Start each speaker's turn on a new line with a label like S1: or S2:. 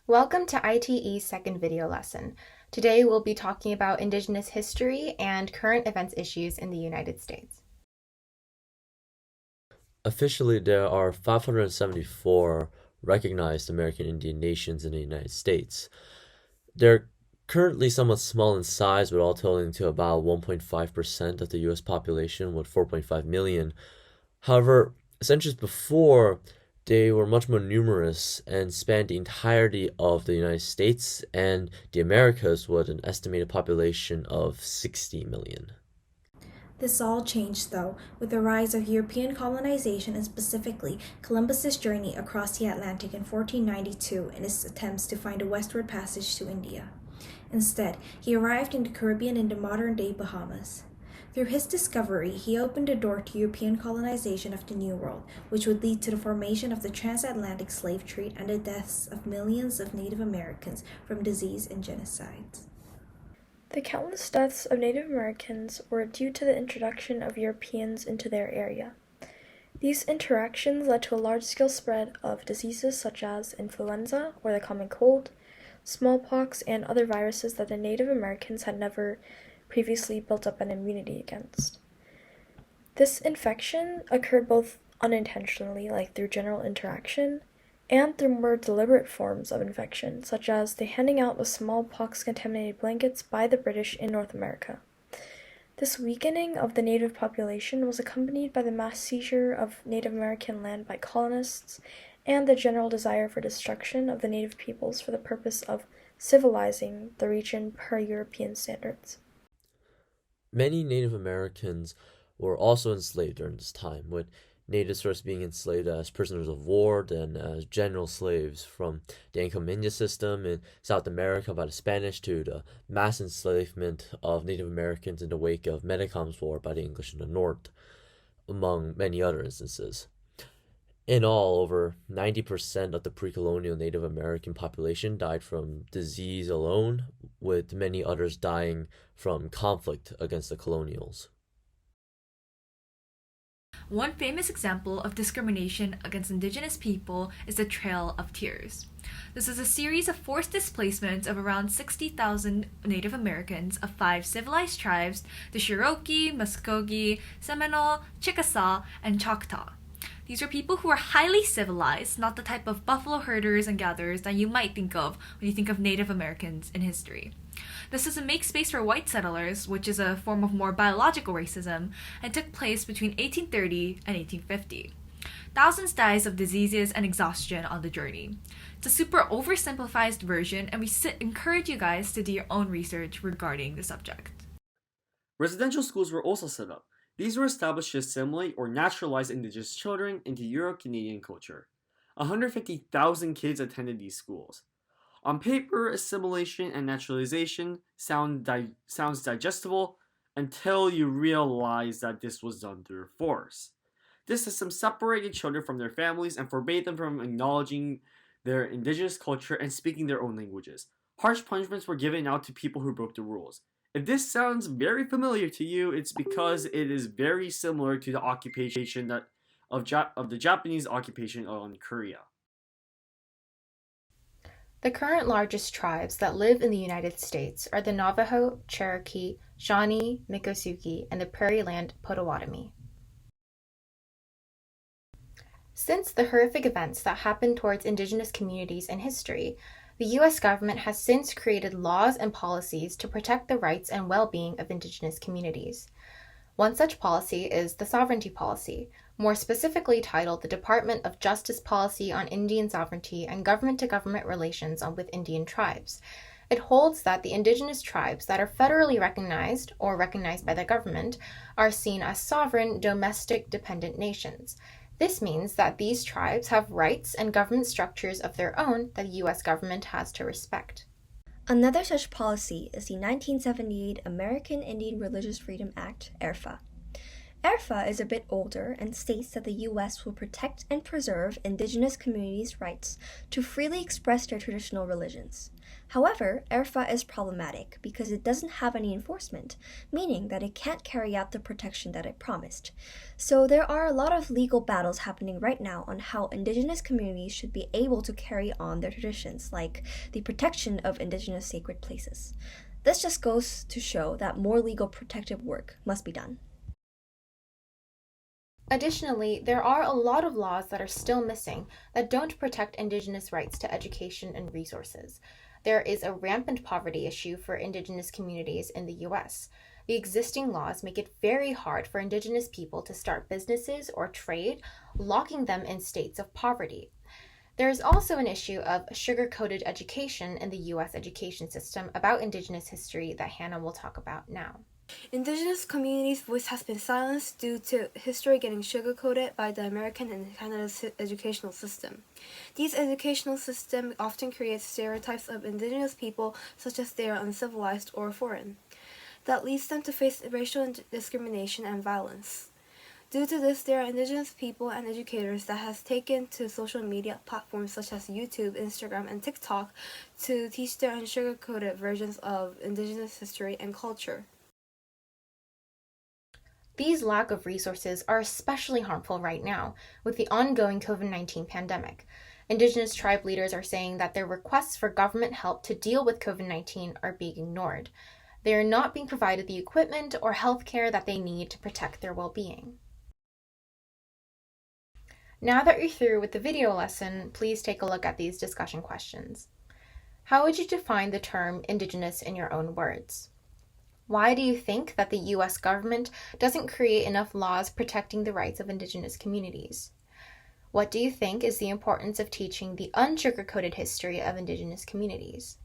S1: Welcome to ITE's second video lesson. Today we'll be talking about Indigenous history and current events issues in the United States.
S2: Officially, there are 574 recognized American Indian nations in the United States. They're currently somewhat small in size, but all totaling to about 1.5% of the U.S. population, with 4.5 million. However, centuries before, they were much more numerous and spanned the entirety of the United States and the Americas, with an estimated population of 60 million.
S3: This all changed, though, with the rise of European colonization and specifically Columbus's journey across the Atlantic in 1492 and his attempts to find a westward passage to India. Instead, he arrived in the Caribbean and the modern-day Bahamas. Through his discovery, he opened the door to European colonization of the New World, which would lead to the formation of the transatlantic slave trade and the deaths of millions of Native Americans from disease and genocides.
S4: The countless deaths of Native Americans were due to the introduction of Europeans into their area. These interactions led to a large-scale spread of diseases such as influenza, or the common cold, smallpox, and other viruses that the Native Americans had never previously built up an immunity against. This infection occurred both unintentionally, like through general interaction, and through more deliberate forms of infection, such as the handing out of smallpox-contaminated blankets by the British in North America. This weakening of the native population was accompanied by the mass seizure of Native American land by colonists and the general desire for destruction of the native peoples for the purpose of civilizing the region per European standards.
S2: Many Native Americans were also enslaved during this time, with natives first being enslaved as prisoners of war, then as general slaves, from the encomienda system in South America by the Spanish to the mass enslavement of Native Americans in the wake of Metacom's War by the English in the North, among many other instances. In all, over 90% of the pre-colonial Native American population died from disease alone, with many others dying from conflict against the colonials.
S5: One famous example of discrimination against Indigenous people is the Trail of Tears. This is a series of forced displacements of around 60,000 Native Americans of 5 civilized tribes, the Cherokee, Muskogee, Seminole, Chickasaw, and Choctaw. These were people who were highly civilized, not the type of buffalo herders and gatherers that you might think of when you think of Native Americans in history. This is to make space for white settlers, which is a form of more biological racism, and took place between 1830 and 1850. Thousands died of diseases and exhaustion on the journey. It's a super oversimplified version, and we encourage you guys to do your own research regarding the subject.
S6: Residential schools were also set up. These were established to assimilate or naturalize Indigenous children into Euro-Canadian culture. 150,000 kids attended these schools. On paper, assimilation and naturalization sounds digestible until you realize that this was done through force. This system separated children from their families and forbade them from acknowledging their indigenous culture and speaking their own languages. Harsh punishments were given out to people who broke the rules. If this sounds very familiar to you, it's because it is very similar to the occupation of the Japanese occupation on Korea.
S1: The current largest tribes that live in the United States are the Navajo, Cherokee, Shawnee, Miccosukee, and the Prairie Land Potawatomi. Since the horrific events that happened towards Indigenous communities in history, the U.S. government has since created laws and policies to protect the rights and well-being of Indigenous communities. One such policy is the Sovereignty Policy, more specifically titled the Department of Justice Policy on Indian Sovereignty and Government-to-Government Relations with Indian Tribes. It holds that the Indigenous tribes that are federally recognized or recognized by the government are seen as sovereign, domestic, dependent nations. This means that these tribes have rights and government structures of their own that the U.S. government has to respect.
S7: Another such policy is the 1978 American Indian Religious Freedom Act, AIRFA. ERFA is a bit older and states that the U.S. will protect and preserve Indigenous communities' rights to freely express their traditional religions. However, ERFA is problematic because it doesn't have any enforcement, meaning that it can't carry out the protection that it promised. So there are a lot of legal battles happening right now on how Indigenous communities should be able to carry on their traditions, like the protection of Indigenous sacred places. This just goes to show that more legal protective work must be done.
S1: Additionally, there are a lot of laws that are still missing that don't protect Indigenous rights to education and resources. There is a rampant poverty issue for Indigenous communities in the US. The existing laws make it very hard for Indigenous people to start businesses or trade, locking them in states of poverty. There is also an issue of sugar-coated education in the US education system about Indigenous history that Hannah will talk about now.
S8: Indigenous communities' voice has been silenced due to history getting sugar-coated by the American and Canada's educational system. These educational systems often create stereotypes of Indigenous people such as they are uncivilized or foreign. That leads them to face racial discrimination and violence. Due to this, there are Indigenous people and educators that has taken to social media platforms such as YouTube, Instagram, and TikTok to teach their unsugar-coated versions of Indigenous history and culture.
S1: These lack of resources are especially harmful right now with the ongoing COVID-19 pandemic. Indigenous tribe leaders are saying that their requests for government help to deal with COVID-19 are being ignored. They are not being provided the equipment or health care that they need to protect their well-being. Now that you're through with the video lesson, please take a look at these discussion questions. How would you define the term Indigenous in your own words? Why do you think that the US government doesn't create enough laws protecting the rights of Indigenous communities? What do you think is the importance of teaching the unsugar-coated history of Indigenous communities?